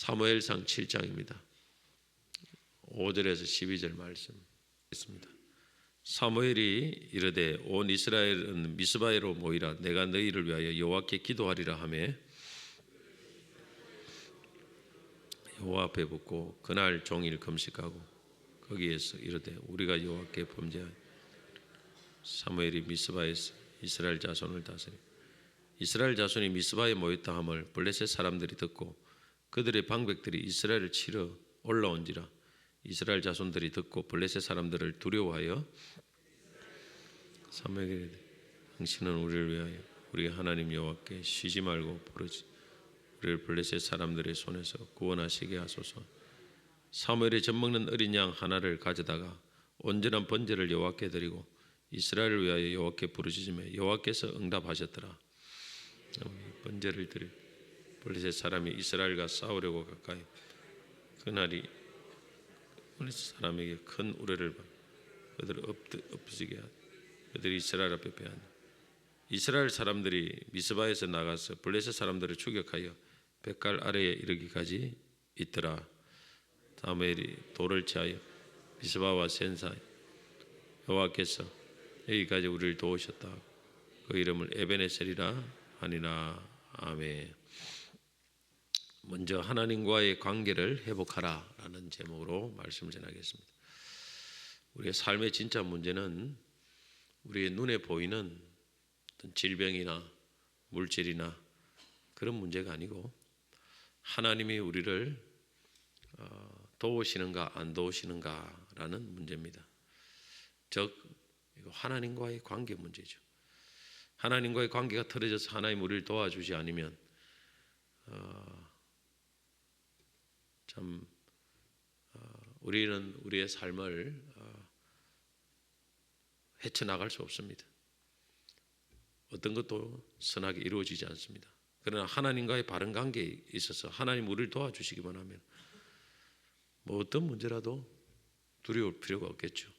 사무엘상 7장입니다. 5절에서 12절 말씀 있습니다. 사무엘이 이르되 온 이스라엘은 미스바에로 모이라. 내가 너희를 위하여 여호와께 기도하리라 하매 여호와 앞에 붙고 그날 종일 금식하고 거기에서 이르되 우리가 여호와께 범죄하여 사무엘이 미스바에서 이스라엘 자손을 다스리 이스라엘 자손이 미스바에 모였다 함을 블레셋 사람들이 듣고 그들의 방백들이 이스라엘을 치러 올라온지라. 이스라엘 자손들이 듣고 블레셋 사람들을 두려워하여 사무엘에게 당신은 우리를 위하여 우리 하나님 여호와께 쉬지 말고 부르지 우리를 블레셋 사람들의 손에서 구원하시게 하소서. 사무엘이 젖먹는 어린 양 하나를 가져다가 온전한 번제를 여호와께 드리고 이스라엘을 위하여 여호와께 부르짖으며 여호와께서 응답하셨더라. 번제를 드리 블레셋 사람이 이스라엘과 싸우려고 가까이 그날이 블레셋 사람에게 큰 우레를 받아 그들을 엎으시게 하되 그들이 이스라엘 앞에 패하니 이스라엘 사람들이 미스바에서 나가서 블레셋 사람들을 추격하여 뱃갈 아래에 이르기까지 있더라. 사무엘이 돌을 취하여 미스바와 센 사이 여호와께서 여기까지 우리를 도우셨다. 그 이름을 에베네셀이라 하니라. 아멘. 먼저 하나님과의 관계를 회복하라 라는 제목으로 말씀을 전하겠습니다. 우리의 삶의 진짜 문제는 우리의 눈에 보이는 어떤 질병이나 물질이나 그런 문제가 아니고 하나님이 우리를 도우시는가 안 도우시는가 라는 문제입니다. 즉 하나님과의 관계 문제죠. 하나님과의 관계가 틀어져서 하나님 우리를 도와주지 않으면 우리는 우리의 삶을 헤쳐나갈 수 없습니다. 어떤 것도 선하게 이루어지지 않습니다. 그러나 하나님과의 바른 관계에 있어서 하나님 우리를 도와주시기만 하면 뭐 어떤 문제라도 두려울 필요가 없겠죠.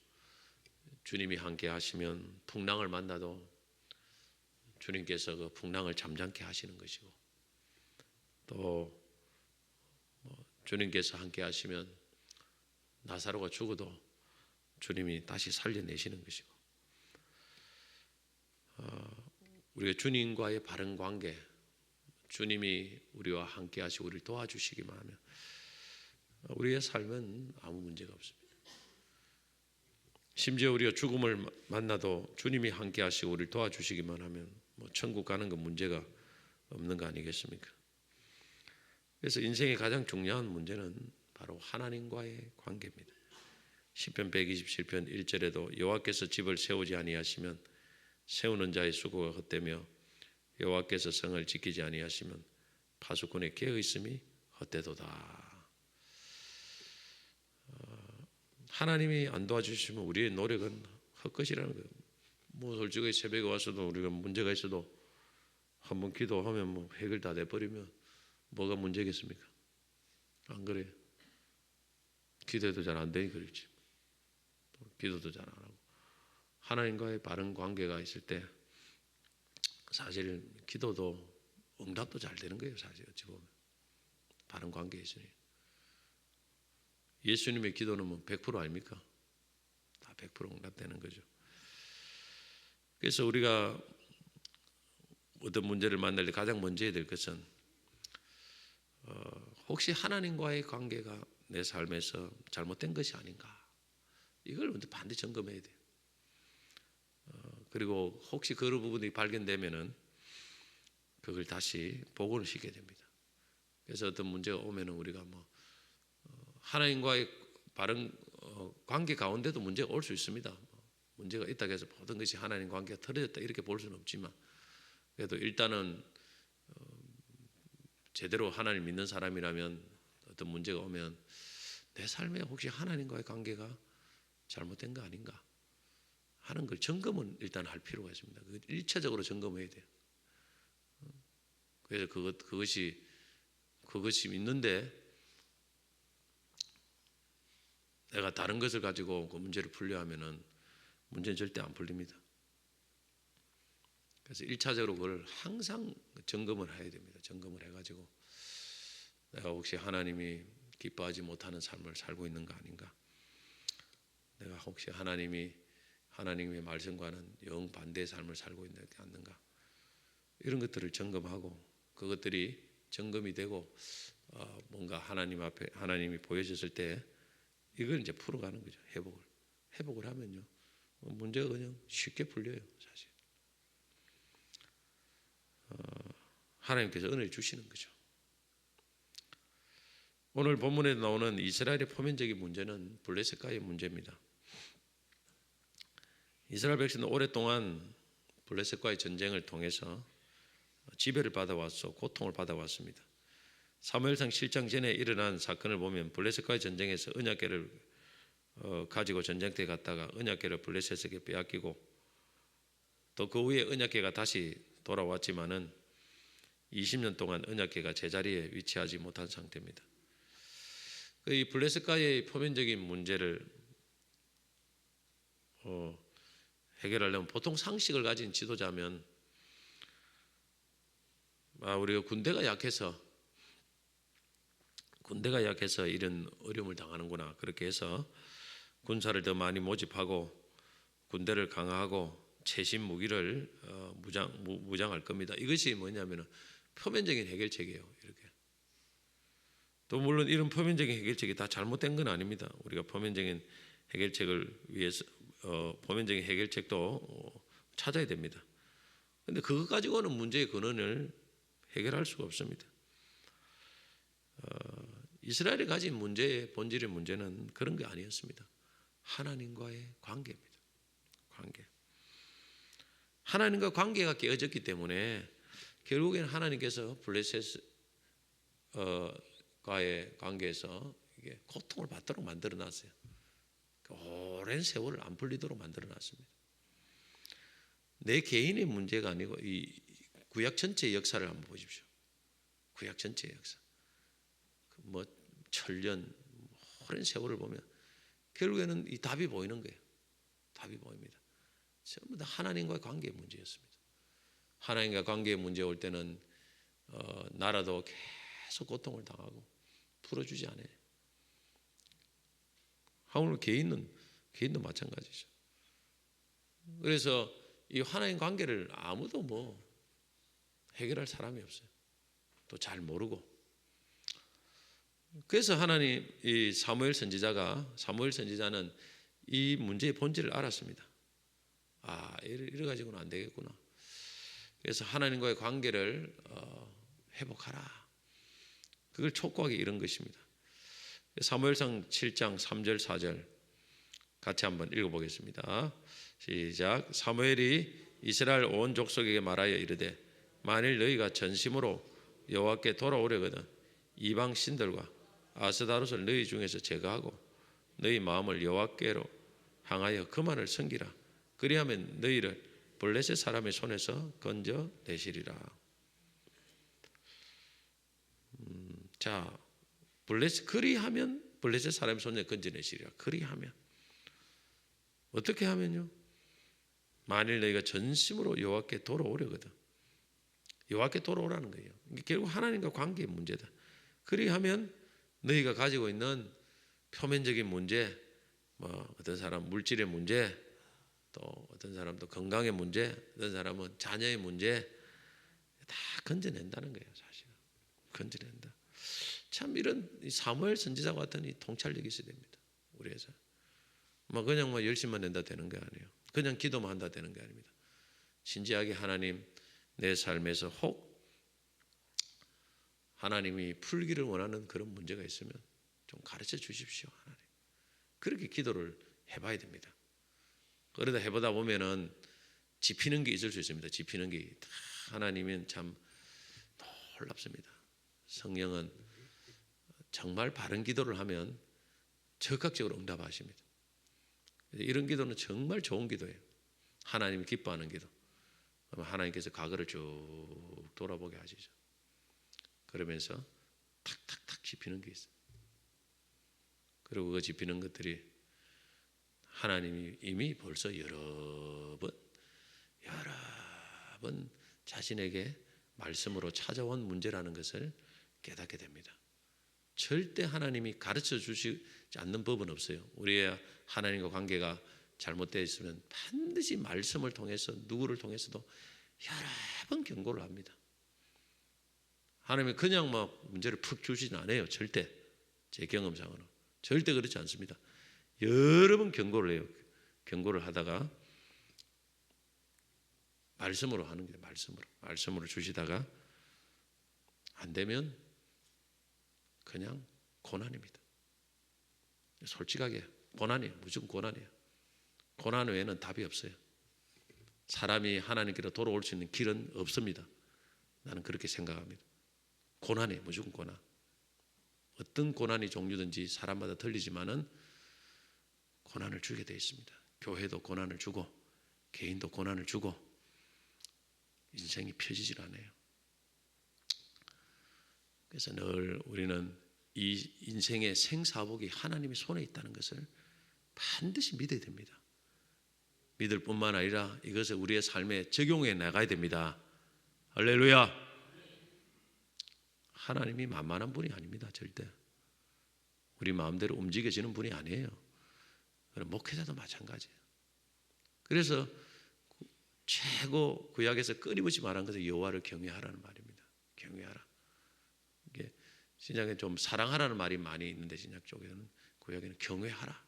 주님이 함께 하시면 풍랑을 만나도 주님께서 그 풍랑을 잠잠케 하시는 것이고 또 주님께서 함께 하시면 나사로가 죽어도 주님이 다시 살려내시는 것이고 우리가 주님과의 바른 관계 주님이 우리와 함께 하시고 우리를 도와주시기만 하면 우리의 삶은 아무 문제가 없습니다. 심지어 우리가 죽음을 만나도 주님이 함께 하시고 우리를 도와주시기만 하면 천국 가는 건 문제가 없는 거 아니겠습니까? 그래서 인생의 가장 중요한 문제는 바로 하나님과의 관계입니다. 시편 127편 1절에도 여호와께서 집을 세우지 아니하시면 세우는 자의 수고가 헛되며 여호와께서 성을 지키지 아니하시면 파수꾼의 깨어있음이 헛되도다. 하나님이 안 도와주시면 우리의 노력은 헛것이라는 거예요. 뭐 솔직히 새벽에 와서도 우리가 문제가 있어도 한번 기도하면 해결 다 돼버리면 뭐가 문제겠습니까? 안 그래요? 기도해도 잘 안 되니 그렇지. 기도도 잘 안 하고 하나님과의 바른 관계가 있을 때 사실 기도도 응답도 잘 되는 거예요. 사실 어찌 보면 바른 관계에 있으니 예수님의 기도는 100% 아닙니까? 다 100% 응답되는 거죠. 그래서 우리가 어떤 문제를 만날 때 가장 먼저 해야 될 것은 혹시 하나님과의 관계가 내 삶에서 잘못된 것이 아닌가 이걸 먼저 반드시 점검해야 돼요. 그리고 혹시 그런 부분이 발견되면은 그걸 다시 복원을 시켜야 됩니다. 그래서 어떤 문제가 오면은 우리가 하나님과의 바른 관계 가운데도 문제가 올 수 있습니다. 문제가 있다고 해서 모든 것이 하나님 관계가 틀어졌다 이렇게 볼 수는 없지만 그래도 일단은 제대로 하나님 믿는 사람이라면 어떤 문제가 오면 내 삶에 혹시 하나님과의 관계가 잘못된 거 아닌가 하는 걸 점검은 일단 할 필요가 있습니다. 그걸 1차적으로 점검해야 돼요. 그래서 그것이 있는데 내가 다른 것을 가지고 그 문제를 풀려 하면은 문제는 절대 안 풀립니다. 그래서 1차적으로 그걸 항상 점검을 해야 됩니다. 점검을 해가지고 내가 혹시 하나님이 기뻐하지 못하는 삶을 살고 있는 거 아닌가? 내가 혹시 하나님의 말씀과는 영 반대의 삶을 살고 있는 게 아닌가? 이런 것들을 점검하고 그것들이 점검이 되고 뭔가 하나님 앞에 하나님이 보여졌을 때 이걸 이제 풀어가는 거죠. 회복을 하면요 문제가 그냥 쉽게 풀려요. 사실 하나님께서 은혜를 주시는 거죠. 오늘 본문에 나오는 이스라엘의 표면적인 문제는 블레셋과의 문제입니다. 이스라엘 백성은 오랫동안 블레셋과의 전쟁을 통해서 지배를 받아왔고 고통을 받아왔습니다. 사무엘상 7장 전에 일어난 사건을 보면 블레셋과의 전쟁에서 언약궤를 가지고 전쟁터에 갔다가 언약궤를 블레셋에게 빼앗기고 또 그 후에 언약궤가 다시 돌아왔지만은 20년 동안 언약궤가 제자리에 위치하지 못한 상태입니다. 이 블레셋과의 표면적인 문제를 해결하려면 보통 상식을 가진 지도자면 우리가 군대가 약해서 이런 어려움을 당하는구나 그렇게 해서 군사를 더 많이 모집하고 군대를 강화하고 최신 무기를 무장할 겁니다. 이것이 뭐냐면은 표면적인 해결책이에요. 이렇게. 또 물론 이런 표면적인 해결책이 다 잘못된 건 아닙니다. 우리가 표면적인 해결책을 위해서 표면적인 해결책도 찾아야 됩니다. 그런데 그것 가지고는 문제의 근원을 해결할 수가 없습니다. 이스라엘이 가진 문제의 본질의 문제는 그런 게 아니었습니다. 하나님과의 관계입니다. 관계. 하나님과 관계가 깨어졌기 때문에 결국에는 하나님께서 블레셋과의 관계에서 이게 고통을 받도록 만들어놨어요. 오랜 세월을 안 풀리도록 만들어놨습니다. 내 개인의 문제가 아니고 이 구약 전체의 역사를 한번 보십시오. 구약 전체의 역사. 뭐 천년 오랜 세월을 보면 결국에는 이 답이 보이는 거예요. 답이 보입니다. 전부 다 하나님과의 관계의 문제였습니다. 하나님과 관계의 문제 올 때는 나라도 계속 고통을 당하고 풀어주지 않아요. 오늘 개인도 마찬가지죠. 그래서 이 하나님 관계를 아무도 해결할 사람이 없어요. 또 잘 모르고. 그래서 하나님 이 사무엘 선지자는 이 문제의 본질을 알았습니다. 이래 가지고는 안 되겠구나. 그래서 하나님과의 관계를 회복하라. 그걸 촉구하기 이런 것입니다. 사무엘상 7장 3절 4절 같이 한번 읽어보겠습니다. 시작. 사무엘이 이스라엘 온 족속에게 말하여 이르되 만일 너희가 전심으로 여호와께 돌아오려거든 이방 신들과 아스다롯을 너희 중에서 제거하고 너희 마음을 여호와께로 향하여 그만을 섬기라. 그리하면 너희를 블레셋 사람의 손에서 건져내시리라. 자, 그리하면 블레셋 사람의 손에 건져내시리라. 그리하면 어떻게 하면요? 만일 너희가 전심으로 여호와께 돌아오려거든. 여호와께 돌아오라는 거예요. 결국 하나님과 관계의 문제다. 그리하면 너희가 가지고 있는 표면적인 문제, 어떤 사람 물질의 문제, 또 어떤 사람도 건강의 문제, 어떤 사람은 자녀의 문제 다 건져낸다는 거예요. 사실은 건져낸다. 참 이런 사무엘 선지자 같은 이 통찰력이 있어야 됩니다. 우리에서 그냥 열심만 낸다 되는 게 아니에요. 그냥 기도만 한다 되는 게 아닙니다. 진지하게 하나님 내 삶에서 혹 하나님이 풀기를 원하는 그런 문제가 있으면 좀 가르쳐 주십시오. 하나님. 그렇게 기도를 해봐야 됩니다. 그러다 해보다 보면은 짚히는 게 있을 수 있습니다. 짚히는 게 하나님은 참 놀랍습니다. 성령은 정말 바른 기도를 하면 적극적으로 응답하십니다. 이런 기도는 정말 좋은 기도예요. 하나님이 기뻐하는 기도. 하나님께서 과거를 쭉 돌아보게 하시죠. 그러면서 탁탁탁 짚히는 게 있어요. 그리고 그 짚히는 것들이 하나님이 이미 벌써 여러 번 자신에게 말씀으로 찾아온 문제라는 것을 깨닫게 됩니다. 절대 하나님이 가르쳐 주시지 않는 법은 없어요. 우리의 하나님과 관계가 잘못되어 있으면 반드시 말씀을 통해서 누구를 통해서도 여러 번 경고를 합니다. 하나님이 그냥 막 문제를 푹 주시진 않아요. 절대. 제 경험상으로 절대 그렇지 않습니다. 여러 번 경고를 해요. 경고를 하다가 말씀으로 하는 거예요. 말씀으로 주시다가 안 되면 그냥 고난입니다. 솔직하게 고난이에요. 무조건 고난이에요. 고난 외에는 답이 없어요. 사람이 하나님께로 돌아올 수 있는 길은 없습니다. 나는 그렇게 생각합니다. 고난이에요. 무조건 고난. 어떤 고난이 종류든지 사람마다 틀리지만은 고난을 주게 되어 있습니다. 교회도 고난을 주고 개인도 고난을 주고 인생이 펴지질 않아요. 그래서 늘 우리는 이 인생의 생사복이 하나님의 손에 있다는 것을 반드시 믿어야 됩니다. 믿을 뿐만 아니라 이것을 우리의 삶에 적용해 나가야 됩니다. 할렐루야. 하나님이 만만한 분이 아닙니다. 절대. 우리 마음대로 움직여지는 분이 아니에요. 목회자도 마찬가지예요. 그래서 최고 구약에서 끊임없이 말한 것은 여호와를 경외하라는 말입니다. 경외하라. 이게 신약에 좀 사랑하라는 말이 많이 있는데 신약 쪽에는 구약에는 경외하라.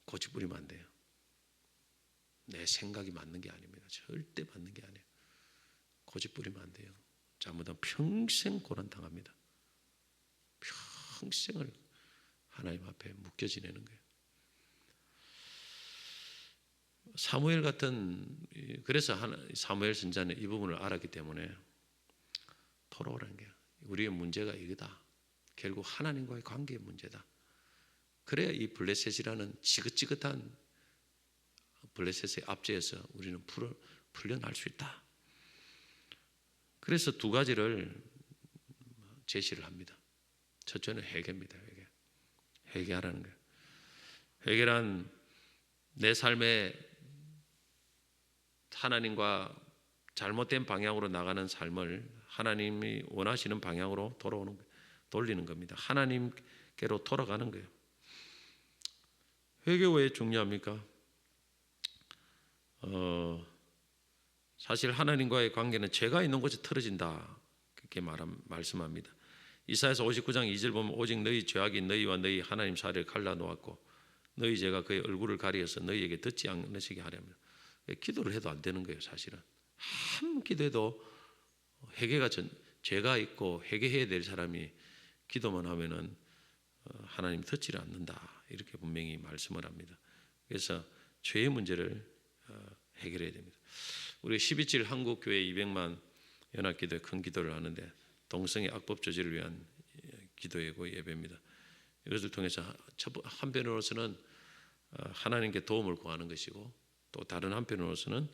고집 부리면 안 돼요. 내 생각이 맞는 게 아닙니다. 절대 맞는 게 아니에요. 고집 부리면 안 돼요. 잘못하면 평생 고난 당합니다. 평생을 하나님 앞에 묶여 지내는 거예요. 사무엘 같은 그래서 사무엘 선지자는 이 부분을 알았기 때문에 돌아오라는 거예요. 우리의 문제가 이거다. 결국 하나님과의 관계의 문제다. 그래야 이 블레셋이라는 지긋지긋한 블레셋의 압제에서 우리는 풀려날 수 있다. 그래서 두 가지를 제시를 합니다. 첫째는 회개입니다. 회개하라는 거예요. 회개란 내 삶에 하나님과 잘못된 방향으로 나가는 삶을 하나님이 원하시는 방향으로 돌리는 겁니다. 하나님께로 돌아가는 거예요. 회개 왜 중요합니까? 사실 하나님과의 관계는 죄가 있는 곳에 틀어진다. 그렇게 말씀합니다. 이사야서 59장 2절 보면 오직 너희 죄악이 너희와 너희 하나님 사이를 갈라놓았고 너희 죄가 그의 얼굴을 가리어서 너희에게 듣지 않으시게 하려면 기도를 해도 안 되는 거예요. 사실은 아무 기도해도 회개가 죄가 있고 회개해야 될 사람이 기도만 하면은 하나님 듣지를 않는다. 이렇게 분명히 말씀을 합니다. 그래서 죄의 문제를 해결해야 됩니다. 우리 12일 한국교회 200만 연합기도에 큰 기도를 하는데 동성애 악법 저지를 위한 기도이고 예배입니다. 이것을 통해서 한편으로서는 하나님께 도움을 구하는 것이고 또 다른 한편으로서는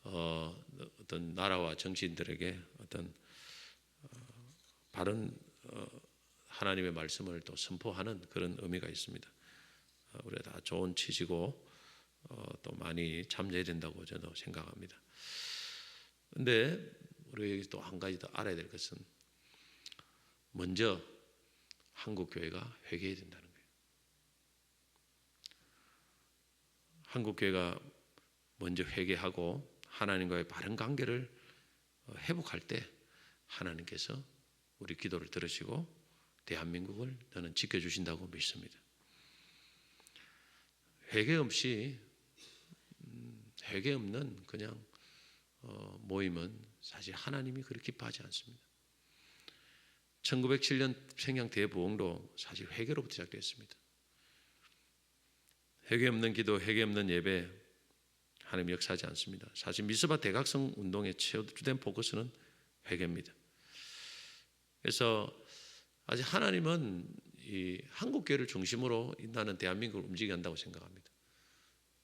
어떤 나라와 정치인들에게 어떤 바른 하나님의 말씀을 또 선포하는 그런 의미가 있습니다. 우리가 다 좋은 취지고 또 많이 참여해야 된다고 저도 생각합니다. 그런데 우리 또 한 가지 더 알아야 될 것은 먼저 한국교회가 회개해야 된다는 거예요. 한국교회가 먼저 회개하고 하나님과의 바른 관계를 회복할 때 하나님께서 우리 기도를 들으시고 대한민국을 저는 지켜주신다고 믿습니다. 회개 없이 회개 없는 그냥 모임은 사실 하나님이 그렇게 기뻐하지 않습니다. 1907년 평양 대부흥도 사실 회개로부터 시작됐습니다. 회개 없는 기도, 회개 없는 예배 하나님 역사하지 않습니다. 사실 미스바 대각성 운동의 주된 포커스는 회개입니다. 그래서 아직 하나님은 이 한국교회를 중심으로 나는 대한민국을 움직여야 한다고 생각합니다.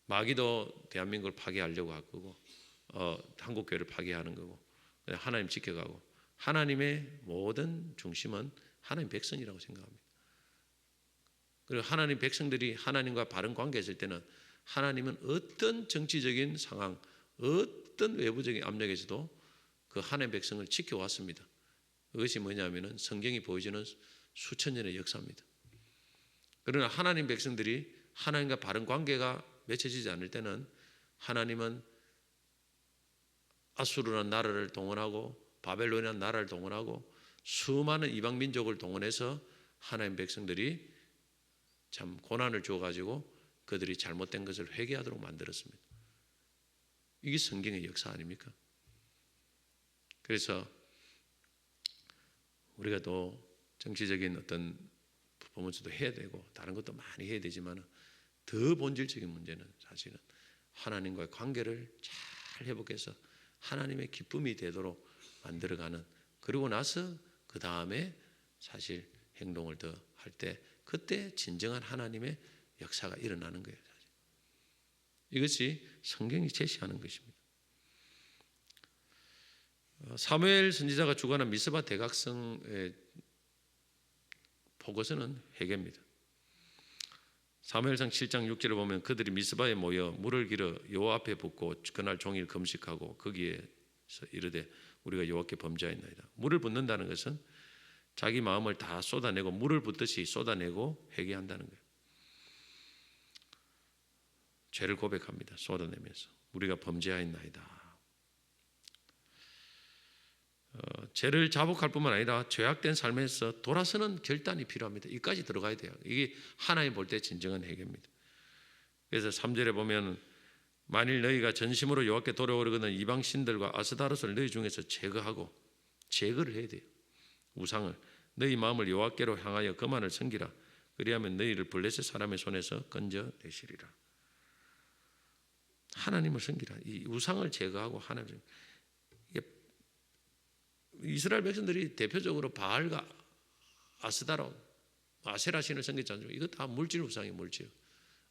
마귀도 대한민국을 파괴하려고 할 거고 한국교회를 파괴하는 거고 하나님 지켜가고 하나님의 모든 중심은 하나님 백성이라고 생각합니다. 그리고 하나님 백성들이 하나님과 바른 관계에 있을 때는 하나님은 어떤 정치적인 상황, 어떤 외부적인 압력에서도 그 하나님 백성을 지켜왔습니다. 그것이 뭐냐면은 성경이 보여주는 수천 년의 역사입니다. 그러나 하나님 백성들이 하나님과 바른 관계가 맺혀지지 않을 때는 하나님은 아수르라는 나라를 동원하고 바벨론이라는 나라를 동원하고 수많은 이방 민족을 동원해서 하나님 백성들이 참 고난을 주어가지고 그들이 잘못된 것을 회개하도록 만들었습니다. 이게 성경의 역사 아닙니까? 그래서 우리가 또 정치적인 어떤 퍼포먼스도 해야 되고 다른 것도 많이 해야 되지만 더 본질적인 문제는 사실은 하나님과의 관계를 잘 회복해서 하나님의 기쁨이 되도록 만들어가는, 그리고 나서 그 다음에 사실 행동을 더 할 때 그때 진정한 하나님의 역사가 일어나는 거예요. 사실. 이것이 성경이 제시하는 것입니다. 사무엘 선지자가 주관한 미스바 대각성의 포커스는 회개입니다. 사무엘상 7장 6절을 보면 그들이 미스바에 모여 물을 길어 여호와 앞에 붓고 그날 종일 금식하고 거기에서 이르되 우리가 여호와께 범죄하였나이다. 물을 붓는다는 것은 자기 마음을 다 쏟아내고 물을 붓듯이 쏟아내고 회개한다는 거예요. 죄를 고백합니다. 쏟아내면서 우리가 범죄하였나이다. 죄를 자복할 뿐만 아니라 죄악된 삶에서 돌아서는 결단이 필요합니다. 이까지 들어가야 돼요. 이게 하나님 볼 때 진정한 회개입니다. 그래서 3절에 보면 만일 너희가 전심으로 여호와께 돌아오려거든 이방 신들과 아스다롯을 너희 중에서 제거하고, 제거를 해야 돼요. 우상을 너희 마음을 여호와께로 향하여 그만을 섬기라. 그리하면 너희를 블레셋 사람의 손에서 건져내시리라. 하나님을 섬기라. 이 우상을 제거하고 하나님을, 이스라엘 백성들이 대표적으로 바알과 아스다롯, 아세라 신을 섬겼지 않습니까? 이거 다 물질 우상이에요.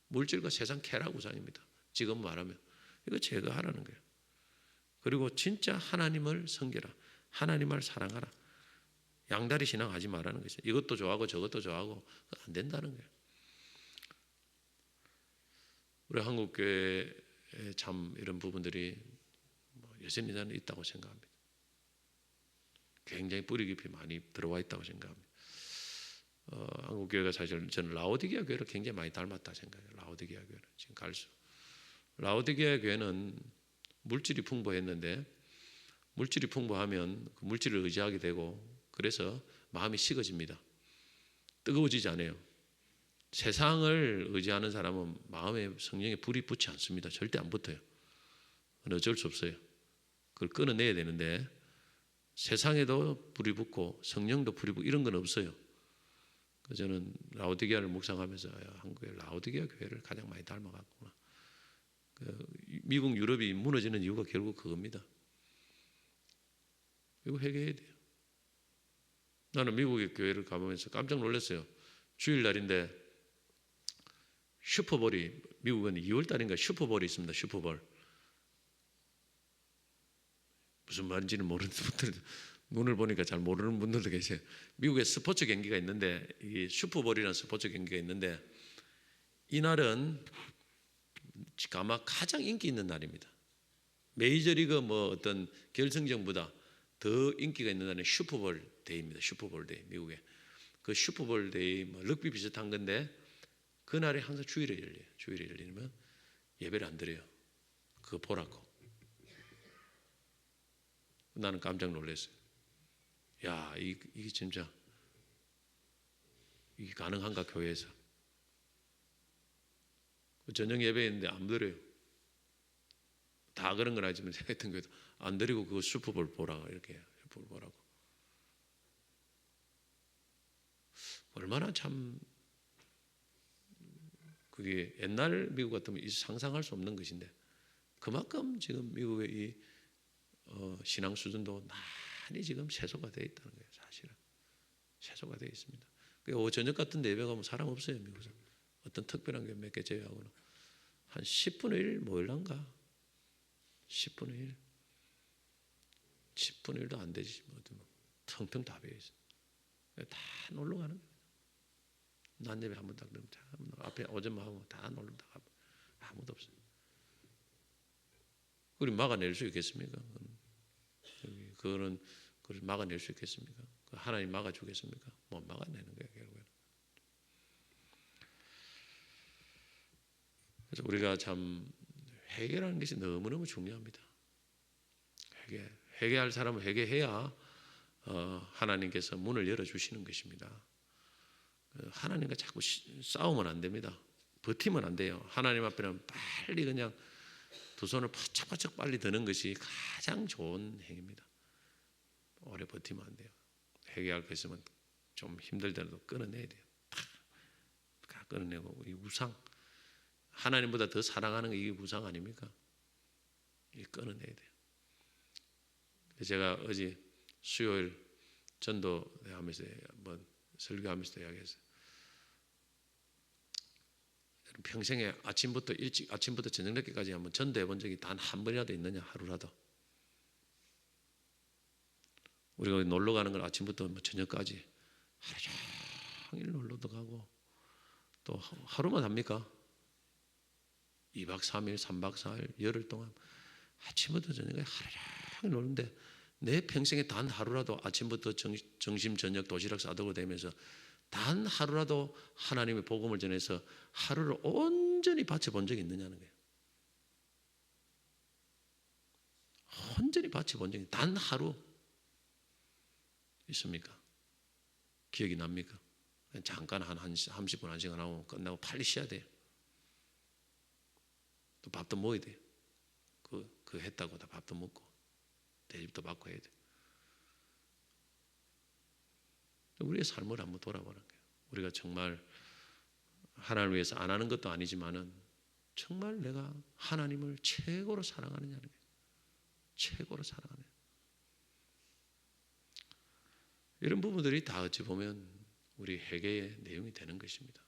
물질과 세상 쾌락 우상입니다. 지금 말하면 이거 제거하라는 거예요. 그리고 진짜 하나님을 섬겨라. 하나님을 사랑하라. 양다리 신앙하지 말라는 거죠. 이것도 좋아하고 저것도 좋아하고 안 된다는 거예요. 우리 한국 교회에 참 이런 부분들이 여전히 나는 있다고 생각합니다. 굉장히 뿌리 깊이 많이 들어와 있다고 생각합니다. 한국 교회가 사실 저는 라오디게아 교회를 굉장히 많이 닮았다 생각해요. 라오디게아 교회는 지금 갈수록 라오디게아 교회는 물질이 풍부했는데 물질이 풍부하면 그 물질을 의지하게 되고 그래서 마음이 식어집니다. 뜨거워지지 않아요. 세상을 의지하는 사람은 마음에 성령의 불이 붙지 않습니다. 절대 안 붙어요. 어쩔 수 없어요. 그걸 끊어내야 되는데 세상에도 불이 붙고 성령도 불이 붙고 이런 건 없어요. 저는 라오디게아를 묵상하면서 한국의 라오디게아 교회를 가장 많이 닮아갔구나. 미국 유럽이 무너지는 이유가 결국 그겁니다. 이거 회개해야 돼요. 나는 미국의 교회를 가보면서 깜짝 놀랐어요. 주일날인데 슈퍼볼이, 미국은 2월달인가 슈퍼볼이 있습니다. 슈퍼볼. 무슨 말인지는 모르는 분들, 눈을 보니까 잘 모르는 분들도 계세요. 미국에 스포츠 경기가 있는데 이 슈퍼볼이라는 스포츠 경기가 있는데 이날은 아마 가장 인기 있는 날입니다. 메이저리그 뭐 어떤 결승전보다 더 인기가 있는 날은 슈퍼볼 데이입니다. 슈퍼볼 데이, 미국에. 그 슈퍼볼 데이 뭐 럭비 비슷한 건데 그날에 항상 주일에 열려요. 주일에 열리면 예배를 안 드려요. 그거 보라고. 나는 깜짝 놀랐어요. 야, 이게 진짜 이게 가능한가 교회에서? 저녁 예배인데 안 드려요. 다 그런 건 아니지만 하여튼 그래도 안 드리고 그거 슈퍼볼 보라 이렇게 슈퍼볼 보라고. 얼마나 참 그게 옛날 미국 같으면 상상할 수 없는 것인데 그만큼 지금 미국의 이 신앙 수준도 많이 지금 세소가 되어 있다는 거예요. 사실은 세소가 되어 있습니다. 저녁 같은 데 예배 가면 사람 없어요. 미국에서 어떤 특별한 게 몇 개 제외하고는 한 10분의 1 모일란가 10분의 1 10분의 1도 안 되지. 뭐 텅텅 다 비어 있어. 다 놀러 가는 거예요. 낮 예배 한번 딱 들으면 앞에 오전 하고 다 놀러 다 가고 아무도 없어요. 그걸 막아낼 수 있겠습니까? 그거는 그걸 막아낼 수 있겠습니까? 하나님 막아주겠습니까? 못 막아내는 거예요, 결국에는. 그래서 우리가 참 회개라는 것이 너무너무 중요합니다. 회개할 사람은 회개해야 하나님께서 문을 열어주시는 것입니다. 하나님과 자꾸 싸우면 안 됩니다. 버티면 안 돼요. 하나님 앞에는 빨리 그냥 두 손을 바짝바짝 빨리 드는 것이 가장 좋은 행위입니다. 오래 버티면 안 돼요. 회개할 거 있으면 좀 힘들더라도 끊어내야 돼요. 다 끊어내고. 이 우상, 하나님보다 더 사랑하는 게 이게 우상 아닙니까? 이게 끊어내야 돼요. 제가 어제 수요일 전도하면서 한번 설교하면서 이야기했어요. 평생에 아침부터 저녁 늦게까지 한번 전도해 본 적이 단 한 번이라도 있느냐, 하루라도. 우리가 놀러 가는 걸 아침부터 저녁까지 하루 종일 놀러도 가고 또 하루만 합니까? 2박 3일, 3박 4일, 열흘 동안 아침부터 저녁까지 하루 종일 노는데 내 평생에 단 하루라도 아침부터 점심 저녁 도시락 싸들고 다니면서 단 하루라도 하나님의 복음을 전해서 하루를 온전히 바쳐본 적이 있느냐는 거예요. 온전히 바쳐본 적이 단 하루 있습니까? 기억이 납니까? 잠깐 한 30분, 1시간 하고 끝나고 빨리 쉬어야 돼요. 또 밥도 먹어야 돼요. 그 했다고 다 밥도 먹고 대접도 받고 해야 돼요. 우리의 삶을 한번 돌아보는 거예요. 우리가 정말 하나님을 위해서 안 하는 것도 아니지만은 정말 내가 하나님을 최고로 사랑하느냐는 거예요. 최고로 사랑하는. 이런 부분들이 다 어찌 보면 우리 회개의 내용이 되는 것입니다.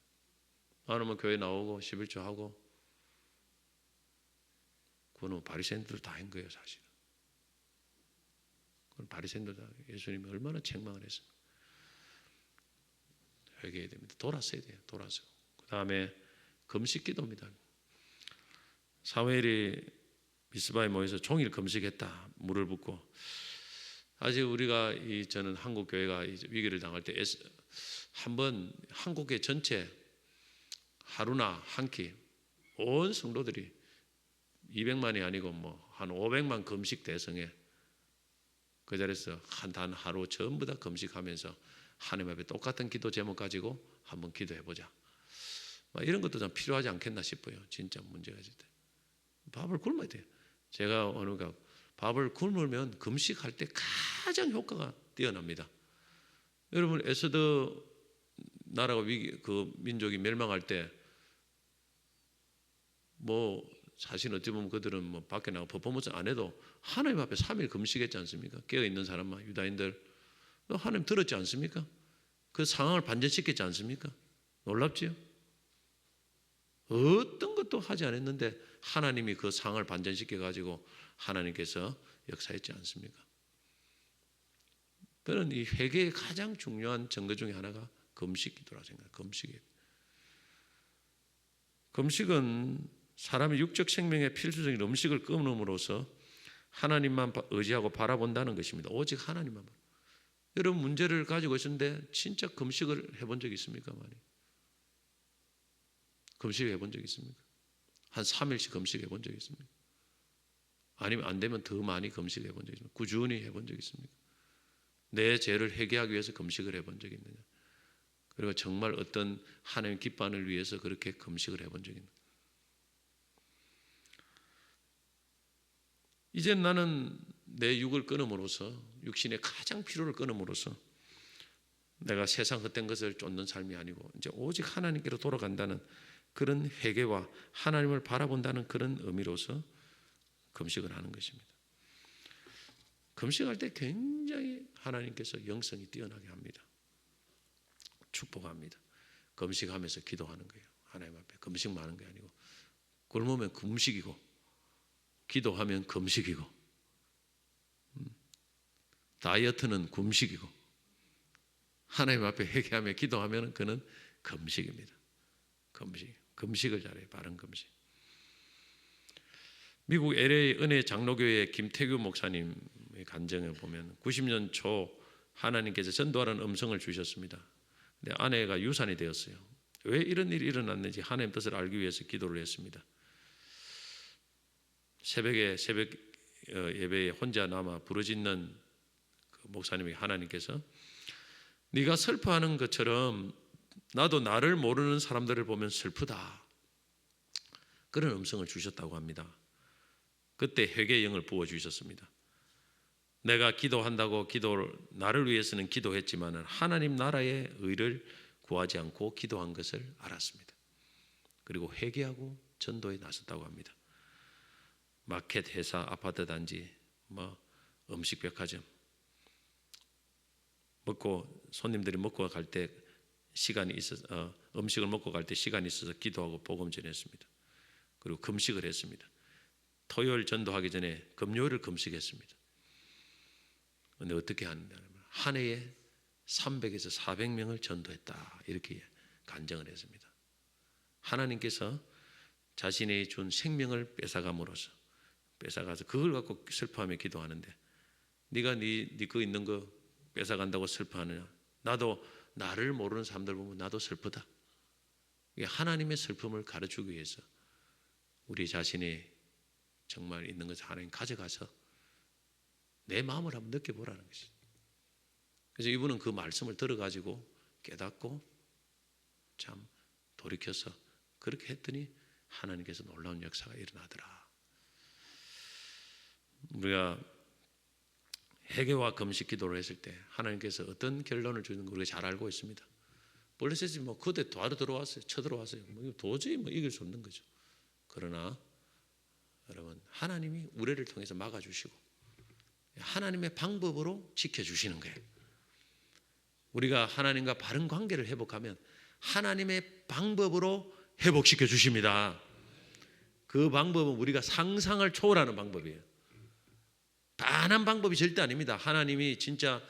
하나님은 교회 나오고 11조 하고 그거는 바리새인들 다 한 거예요, 사실은. 그건 바리새인들 다 예수님이 얼마나 책망을 했습니까? 회개해야 됩니다. 돌아서야 돼요. 돌아서. 그 다음에 금식기도입니다. 사무엘이 미스바에 모여서 종일 금식했다. 물을 붓고. 아직 우리가 저는 한국 교회가 위기를 당할 때 한번 한국의 전체 하루나 한 끼 온 성도들이 200만이 아니고 한 500만 금식 대성에 그 자리에서 단 하루 전부 다 금식하면서 하나님 앞에 똑같은 기도 제목 가지고 한번 기도해 보자. 이런 것도 좀 필요하지 않겠나 싶어요. 진짜 문제가 있을 때 밥을 굶어야 돼요. 제가 어느가 밥을 굶으면 금식할 때 가장 효과가 뛰어납니다. 여러분 에스더 나라가 그 민족이 멸망할 때 사실 어찌 보면 그들은 밖에 나가 퍼포먼스 안 해도 하나님 앞에 3일 금식했지 않습니까? 깨어 있는 사람만 유다인들 하나님 들었지 않습니까? 그 상황을 반전시켰지 않습니까? 놀랍지요? 어떤 것도 하지 않았는데 하나님이 그 상황을 반전시켜 가지고 하나님께서 역사했지 않습니까? 저는 이 회개의 가장 중요한 증거 중에 하나가 금식기도라고 생각해요. 금식은 사람의 육적 생명에 필수적인 음식을 끊음으로써 하나님만 의지하고 바라본다는 것입니다. 오직 하나님만. 여러분 문제를 가지고 있었는데 진짜 금식을 해본 적이 있습니까? 많이? 금식을 해본 적이 있습니까? 한 3일씩 금식해 본 적이 있습니까? 아니면 안 되면 더 많이 금식해 본 적이 있습니까? 꾸준히 해본 적이 있습니까? 내 죄를 회개하기 위해서 금식을 해본 적이 있느냐? 그리고 정말 어떤 하나님 기뻐하는 위해서 그렇게 금식을 해본 적이 있느냐? 이제 나는 내 육을 끊음으로써 육신의 가장 필요를 끊음으로써 내가 세상 헛된 것을 쫓는 삶이 아니고 이제 오직 하나님께로 돌아간다는 그런 회개와 하나님을 바라본다는 그런 의미로서 금식을 하는 것입니다. 금식할 때 굉장히 하나님께서 영성이 뛰어나게 합니다. 축복합니다. 금식하면서 기도하는 거예요. 하나님 앞에 금식만 하는 게 아니고 굶으면 금식이고 기도하면 금식이고 다이어트는 금식이고 하나님 앞에 회개하며 기도하면 그는 금식입니다. 금식을 잘해요. 바른 금식. 미국 LA 은혜 장로교회 김태규 목사님의 간증을 보면 90년 초 하나님께서 전도하라는 음성을 주셨습니다. 근데 아내가 유산이 되었어요. 왜 이런 일이 일어났는지 하나님 뜻을 알기 위해서 기도를 했습니다. 새벽 예배에 혼자 남아 부르짖는 그 목사님이 하나님께서 네가 슬퍼하는 것처럼 나도 나를 모르는 사람들을 보면 슬프다, 그런 음성을 주셨다고 합니다. 그때 회개의 영을 부어주셨습니다. 내가 기도한다고 나를 위해서는 기도했지만 하나님 나라의 의를 구하지 않고 기도한 것을 알았습니다. 그리고 회개하고 전도에 나섰다고 합니다. 마켓, 회사, 아파트 단지, 음식 백화점, 손님들이 먹고 갈 때 시간이 있어서 음식을 먹고 갈 때 시간이 있어서 기도하고 복음 전했습니다. 그리고 금식을 했습니다. 토요일 전도하기 전에 금요일을 금식했습니다. 그런데 어떻게 하느냐, 한 해에 300에서 400명을 전도했다, 이렇게 간증을 했습니다. 하나님께서 자신이 준 생명을 뺏어가서 그걸 갖고 슬퍼하며 기도하는데, 네가 네 거 있는 거 뺏어간다고 슬퍼하느냐? 나도 나를 모르는 사람들 보면 나도 슬프다. 하나님의 슬픔을 가르치기 위해서 우리 자신이 정말 있는 것을 하나님 가져가서 내 마음을 한번 느껴보라는 것이죠. 그래서 이분은 그 말씀을 들어가지고 깨닫고 참 돌이켜서 그렇게 했더니 하나님께서 놀라운 역사가 일어나더라. 우리가 회개와 금식 기도를 했을 때 하나님께서 어떤 결론을 주는 걸 우리가 잘 알고 있습니다. 블레셋이 그때 바로 들어왔어요. 쳐들어왔어요. 도저히 이길 수 없는 거죠. 그러나 여러분, 하나님이 우레를 통해서 막아주시고 하나님의 방법으로 지켜주시는 거예요. 우리가 하나님과 바른 관계를 회복하면 하나님의 방법으로 회복시켜 주십니다. 그 방법은 우리가 상상을 초월하는 방법이에요. 단한 방법이 절대 아닙니다. 하나님이 진짜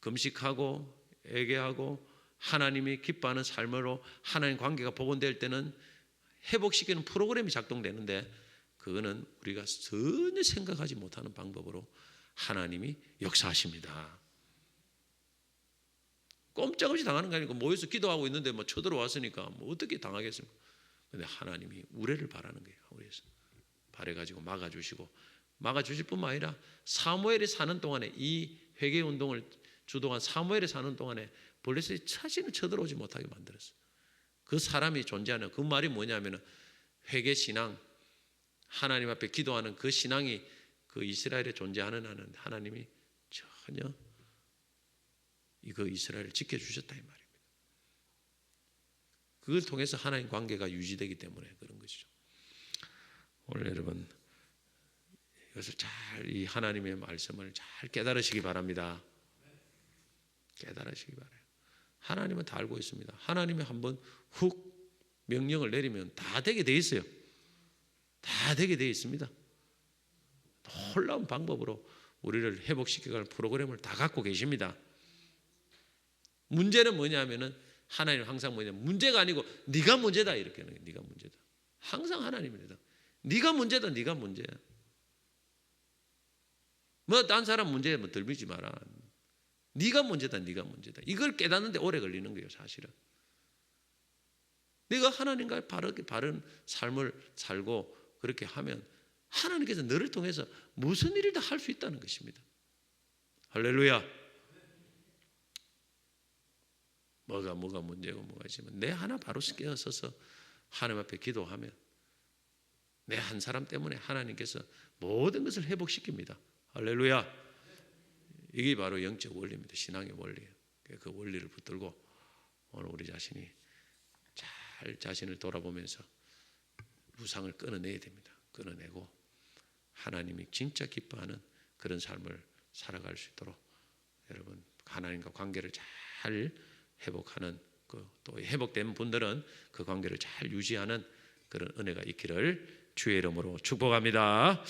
금식하고 회개하고 하나님이 기뻐하는 삶으로 하나님 관계가 복원될 때는 회복시키는 프로그램이 작동되는데, 그거는 우리가 전혀 생각하지 못하는 방법으로 하나님이 역사하십니다. 꼼짝없이 당하는 게 아니고 모여서 기도하고 있는데 쳐들어왔으니까 어떻게 당하겠습니까? 그런데 하나님이 우레를 바라는 거예요. 우리에서 바래가지고 막아주실 뿐만 아니라 사무엘이 사는 동안에, 이 회개 운동을 주도한 사무엘이 사는 동안에 블레셋이 자신을 쳐들어오지 못하게 만들었어요. 그 사람이 존재하는 그 말이 뭐냐면 회개 신앙, 하나님 앞에 기도하는 그 신앙이 그 이스라엘에 존재하는 한은 하나님이 전혀 이거 이스라엘을 지켜주셨다 이 말입니다. 그걸 통해서 하나님 관계가 유지되기 때문에 그런 것이죠. 오늘 여러분 이것을 이 하나님의 말씀을 잘 깨달으시기 바랍니다. 깨달으시기 바라요. 하나님은 다 알고 있습니다. 하나님이 한번 훅 명령을 내리면 다 되게 돼 있어요. 다 되게 돼 있습니다. 놀라운 방법으로 우리를 회복시켜갈 프로그램을 다 갖고 계십니다. 문제는 뭐냐면은 하나님은 항상 문제가 아니고 네가 문제다 이렇게 하는 거예요. 네가 문제다. 항상 하나님입니다. 네가 문제다. 네가 문제야. 딴 사람 문제에 들미지 마라. 네가 문제다. 네가 문제다. 이걸 깨닫는데 오래 걸리는 거예요, 사실은. 네가 하나님과 바른 삶을 살고 그렇게 하면 하나님께서 너를 통해서 무슨 일을 다 할 수 있다는 것입니다. 할렐루야. 뭐가 문제고 뭐가 있지만 내 하나 바로 깨어서서 하나님 앞에 기도하면 내 한 사람 때문에 하나님께서 모든 것을 회복시킵니다. 할렐루야. 이게 바로 영적 원리입니다. 신앙의 원리예요. 그 원리를 붙들고 오늘 우리 자신이 잘 자신을 돌아보면서 무상을 끊어내야 됩니다. 끊어내고 하나님이 진짜 기뻐하는 그런 삶을 살아갈 수 있도록 여러분 하나님과 관계를 잘 회복하는 또 회복된 분들은 그 관계를 잘 유지하는 그런 은혜가 있기를 주의 이름으로 축복합니다.